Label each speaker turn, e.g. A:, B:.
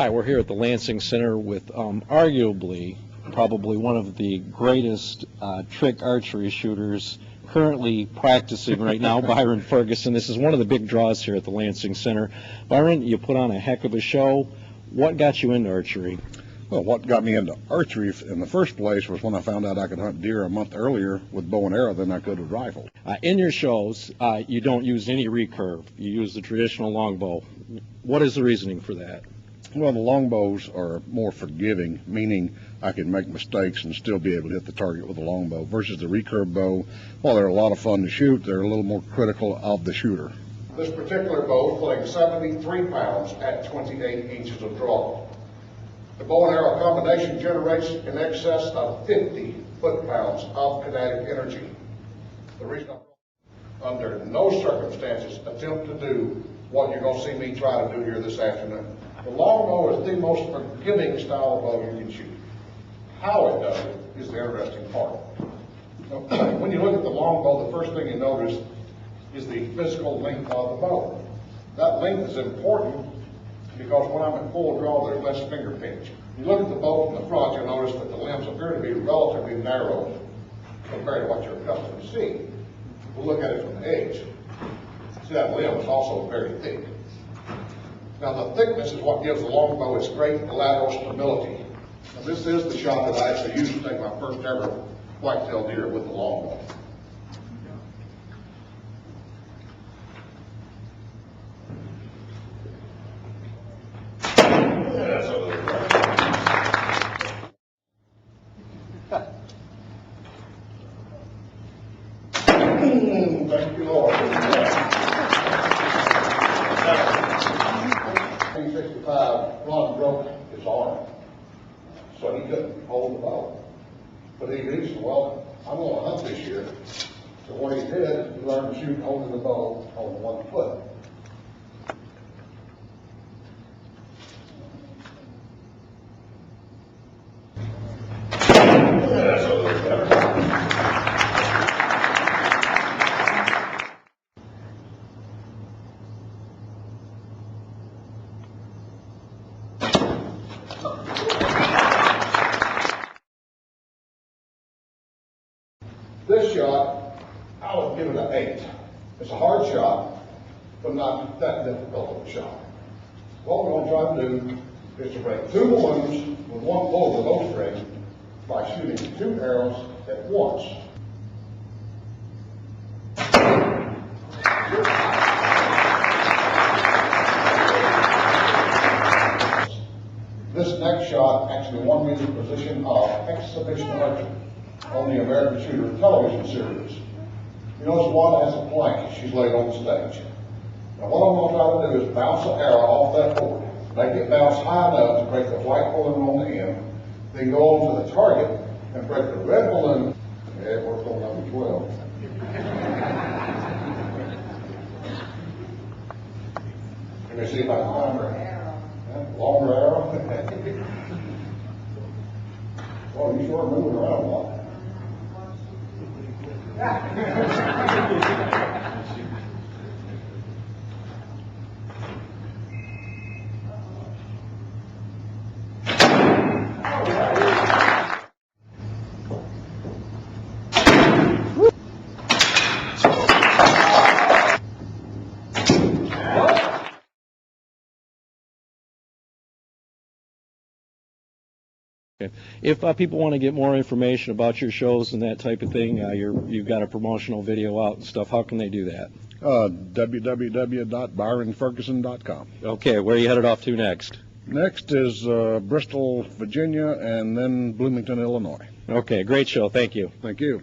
A: Hi, we're here at the Lansing Center with arguably probably one of the greatest trick archery shooters currently practicing right now, Byron Ferguson. This is one of the big draws here at the Lansing Center. Byron, you put on a heck of a show. What got you into archery?
B: Well, what got me into archery in the first place was when I found out I could hunt deer a month earlier with bow and arrow than I could with rifle.
A: In your shows, you don't use any recurve. You use the traditional longbow. What is the reasoning for that?
B: Well, the longbows are more forgiving, meaning I can make mistakes and still be able to hit the target with a longbow, versus the recurve bow. While they're a lot of fun to shoot, they're a little more critical of the shooter.
C: This particular bow is pulling 73 pounds at 28 inches of draw. The bow and arrow combination generates in excess of 50 foot-pounds of kinetic energy. The reason I under no circumstances attempt to do what you're going to see me try to do here this afternoon. The longbow is the most forgiving style of bow you can shoot. How it does it is the interesting part. Now, when you look at the longbow, the first thing you notice is the physical length of the bow. That length is important because when I'm at full draw, there's less finger pinch. You look at the bow from the front, you'll notice that the limbs appear to be relatively narrow compared to what you're accustomed to seeing. We'll look at it from the edge. See, that limb is also very thick. Now, the thickness is what gives the longbow its great lateral stability. Now, this is the shot that I actually used to take my first ever whitetail deer with the longbow. Thank you, Lord. 1965, Ron broke his arm, so he couldn't hold the bow. But he said, well, I'm going to hunt this year. So what he did, he learned to shoot holding the bow on one foot. This shot, I would give it an 8. It's a hard shot, but not that difficult of a shot. What we're going to try to do is to break 2 balloons with one pull of the bow string by shooting 2 arrows at once. This next shot actually won me the position of exhibition archer on the American Shooter television series. You notice one has a plank she's laid on the stage. Now what I'm going to try to do is bounce the arrow off that board, make it bounce high enough to break the white balloon on the end, then go on to the target and break the red balloon. Yeah, it worked on number 12. Let me see if I can find her. Longer arrow. Well, you sure are moving around a lot.
A: If people want to get more information about your shows and that type of thing, you've got a promotional video out and stuff, how can they do that?
B: www.byronferguson.com.
A: Okay, where are you headed off to next?
B: Next is Bristol, Virginia, and then Bloomington, Illinois.
A: Okay, great show. Thank you.
B: Thank you.